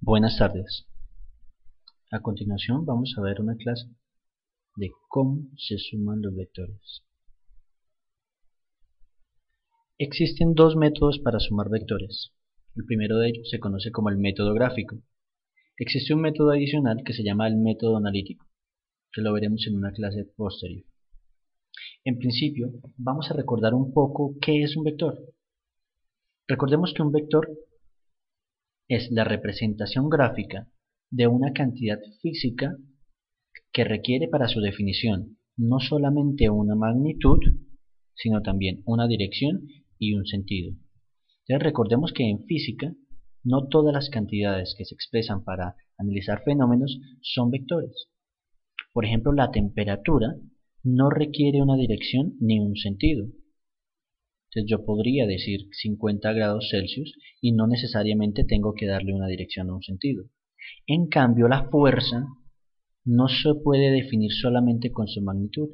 Buenas tardes. A continuación vamos a ver una clase de cómo se suman los vectores. Existen dos métodos para sumar vectores. El primero de ellos se conoce como el método gráfico. Existe un método adicional que se llama el método analítico, que lo veremos en una clase posterior. En principio, vamos a recordar un poco qué es un vector. Recordemos que un vector es la representación gráfica de una cantidad física que requiere para su definición no solamente una magnitud, sino también una dirección y un sentido. Entonces recordemos que en física no todas las cantidades que se expresan para analizar fenómenos son vectores. Por ejemplo, la temperatura no requiere una dirección ni un sentido. Entonces yo podría decir 50 grados Celsius y no necesariamente tengo que darle una dirección o un sentido. En cambio, la fuerza no se puede definir solamente con su magnitud.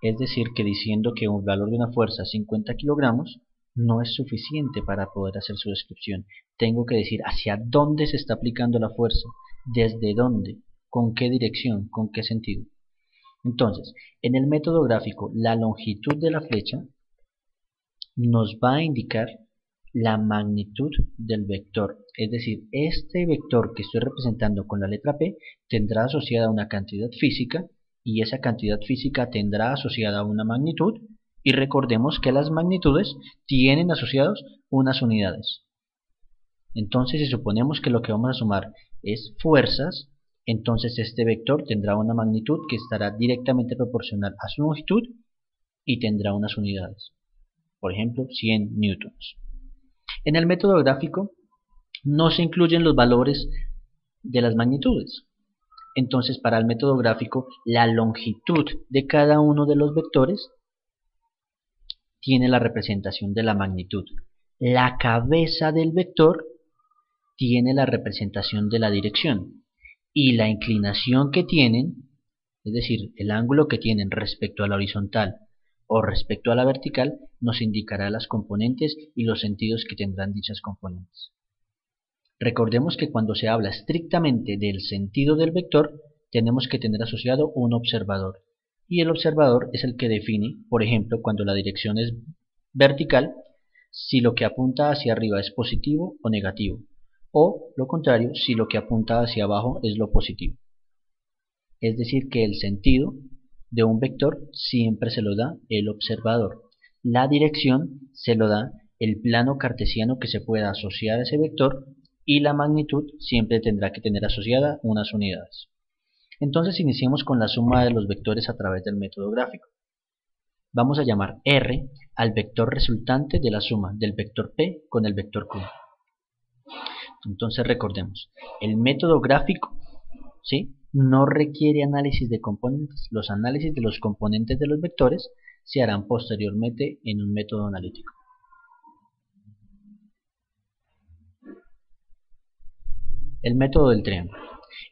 Es decir, que diciendo que un valor de una fuerza es 50 kilogramos no es suficiente para poder hacer su descripción. Tengo que decir hacia dónde se está aplicando la fuerza, desde dónde, con qué dirección, con qué sentido. Entonces, en el método gráfico, la longitud de la flecha nos va a indicar la magnitud del vector. Es decir, este vector que estoy representando con la letra P tendrá asociada una cantidad física y esa cantidad física tendrá asociada una magnitud, y recordemos que las magnitudes tienen asociados unas unidades. Entonces, si suponemos que lo que vamos a sumar es fuerzas, entonces este vector tendrá una magnitud que estará directamente proporcional a su longitud y tendrá unas unidades. Por ejemplo, 100 newtons. En el método gráfico no se incluyen los valores de las magnitudes. Entonces, para el método gráfico, la longitud de cada uno de los vectores tiene la representación de la magnitud. La cabeza del vector tiene la representación de la dirección. Y la inclinación que tienen, es decir, el ángulo que tienen respecto a la horizontal o respecto a la vertical, nos indicará las componentes y los sentidos que tendrán dichas componentes. Recordemos que cuando se habla estrictamente del sentido del vector, tenemos que tener asociado un observador. Y el observador es el que define, por ejemplo, cuando la dirección es vertical, si lo que apunta hacia arriba es positivo o negativo. O, lo contrario, si lo que apunta hacia abajo es lo positivo. Es decir, que el sentido de un vector siempre se lo da el observador. La dirección se lo da el plano cartesiano que se pueda asociar a ese vector, y la magnitud siempre tendrá que tener asociada unas unidades. Entonces iniciemos con la suma de los vectores a través del método gráfico. Vamos a llamar R al vector resultante de la suma del vector P con el vector Q. Entonces recordemos, el método gráfico, ¿sí?, no requiere análisis de componentes. Los análisis de los componentes de los vectores se harán posteriormente en un método analítico. El método del triángulo.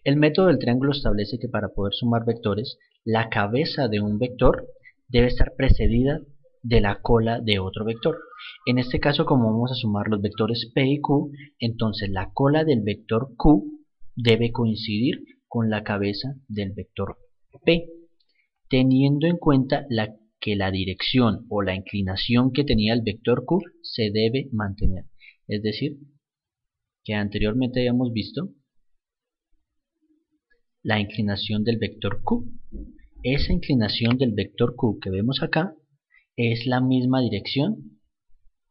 El método del triángulo establece que para poder sumar vectores, la cabeza de un vector debe estar precedida de la cola de otro vector. En este caso, como vamos a sumar los vectores P y Q, entonces la cola del vector Q debe coincidir con la cabeza del vector P, teniendo en cuenta que la dirección o la inclinación que tenía el vector Q se debe mantener. Es decir, que anteriormente habíamos visto la inclinación del vector Q. Esa inclinación del vector Q que vemos acá es la misma dirección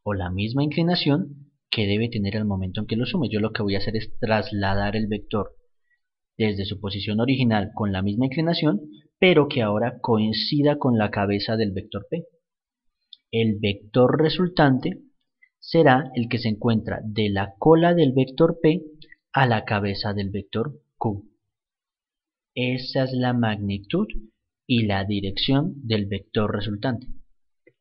o la misma inclinación que debe tener al momento en que lo sume. Yo lo que voy a hacer es trasladar el vector desde su posición original con la misma inclinación, pero que ahora coincida con la cabeza del vector P. El vector resultante será el que se encuentra de la cola del vector P a la cabeza del vector Q. Esa es la magnitud y la dirección del vector resultante.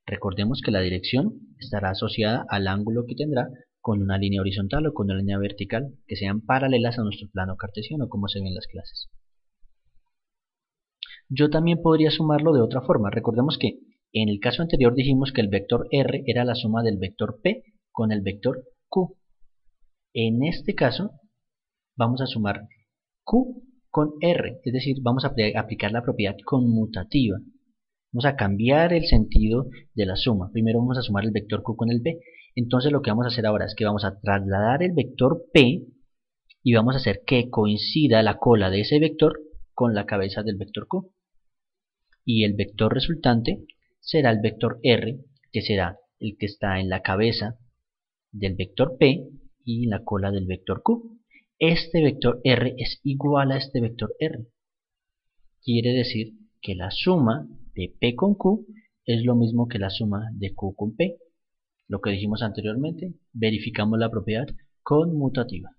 Recordemos que la dirección estará asociada al ángulo que tendrá con una línea horizontal o con una línea vertical que sean paralelas a nuestro plano cartesiano, como se ve en las clases. Yo también podría sumarlo de otra forma. Recordemos que en el caso anterior dijimos que el vector R era la suma del vector P con el vector Q. En este caso, vamos a sumar Q con R, es decir, vamos a aplicar la propiedad conmutativa. Vamos a cambiar el sentido de la suma. Primero vamos a sumar el vector Q con el P. Entonces lo que vamos a hacer ahora es que vamos a trasladar el vector P y vamos a hacer que coincida la cola de ese vector con la cabeza del vector Q. Y el vector resultante será el vector R, que será el que está en la cabeza del vector P y la cola del vector Q. Este vector R es igual a este vector R. Quiere decir que la suma de P con Q es lo mismo que la suma de Q con P. Lo que dijimos anteriormente, verificamos la propiedad conmutativa.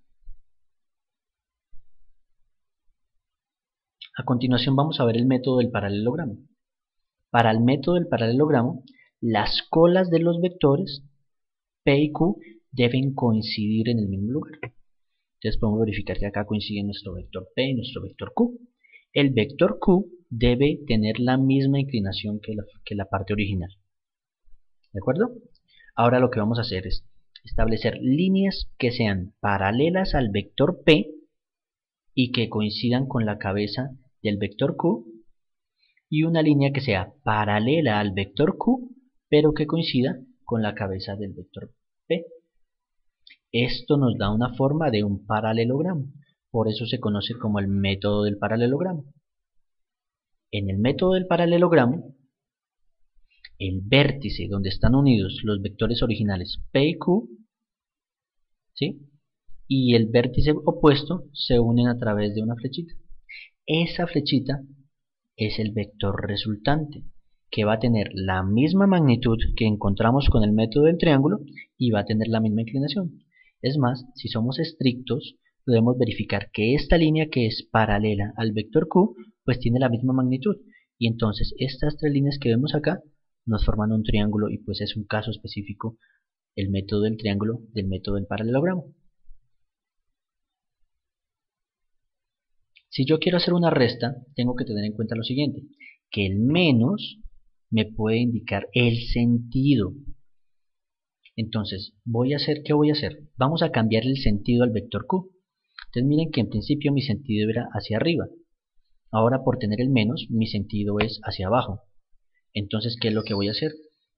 A continuación vamos a ver el método del paralelogramo. Para el método del paralelogramo, las colas de los vectores P y Q deben coincidir en el mismo lugar. Entonces podemos verificar que acá coincide nuestro vector P y nuestro vector Q. El vector Q debe tener la misma inclinación que la parte original. ¿De acuerdo? Ahora lo que vamos a hacer es establecer líneas que sean paralelas al vector P y que coincidan con la cabeza del vector Q, y una línea que sea paralela al vector Q, pero que coincida con la cabeza del vector P. Esto nos da una forma de un paralelogramo, por eso se conoce como el método del paralelogramo. En el método del paralelogramo, el vértice donde están unidos los vectores originales P y Q, ¿sí?, y el vértice opuesto se unen a través de una flechita. Esa flechita es el vector resultante, que va a tener la misma magnitud que encontramos con el método del triángulo y va a tener la misma inclinación. Es más, si somos estrictos, podemos verificar que esta línea que es paralela al vector Q, pues tiene la misma magnitud. Y entonces estas tres líneas que vemos acá nos forman un triángulo, y pues es un caso específico el método del triángulo del método del paralelogramo. Si yo quiero hacer una resta, tengo que tener en cuenta lo siguiente, que el menos me puede indicar el sentido. Entonces, ¿qué voy a hacer? Vamos a cambiar el sentido al vector Q. Entonces miren que en principio mi sentido era hacia arriba. Ahora por tener el menos, mi sentido es hacia abajo. Entonces, ¿qué es lo que voy a hacer?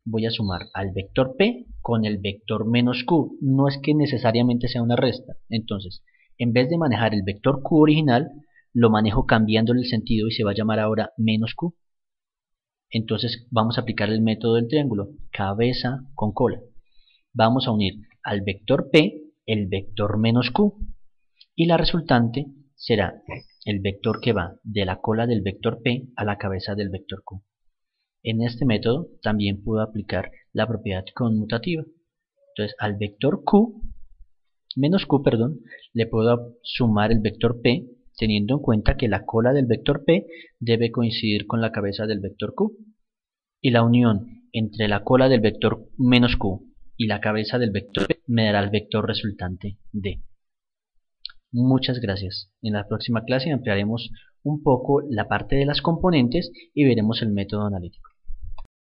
Voy a sumar al vector P con el vector menos Q. No es que necesariamente sea una resta. Entonces, en vez de manejar el vector Q original, lo manejo cambiándole el sentido y se va a llamar ahora menos Q. Entonces vamos a aplicar el método del triángulo, cabeza con cola. Vamos a unir al vector P el vector menos Q, y la resultante será el vector que va de la cola del vector P a la cabeza del vector Q. En este método también puedo aplicar la propiedad conmutativa. Entonces al vector menos Q, le puedo sumar el vector P, teniendo en cuenta que la cola del vector P debe coincidir con la cabeza del vector Q. Y la unión entre la cola del vector menos Q y la cabeza del vector P me dará el vector resultante D. Muchas gracias. En la próxima clase ampliaremos un poco la parte de las componentes y veremos el método analítico.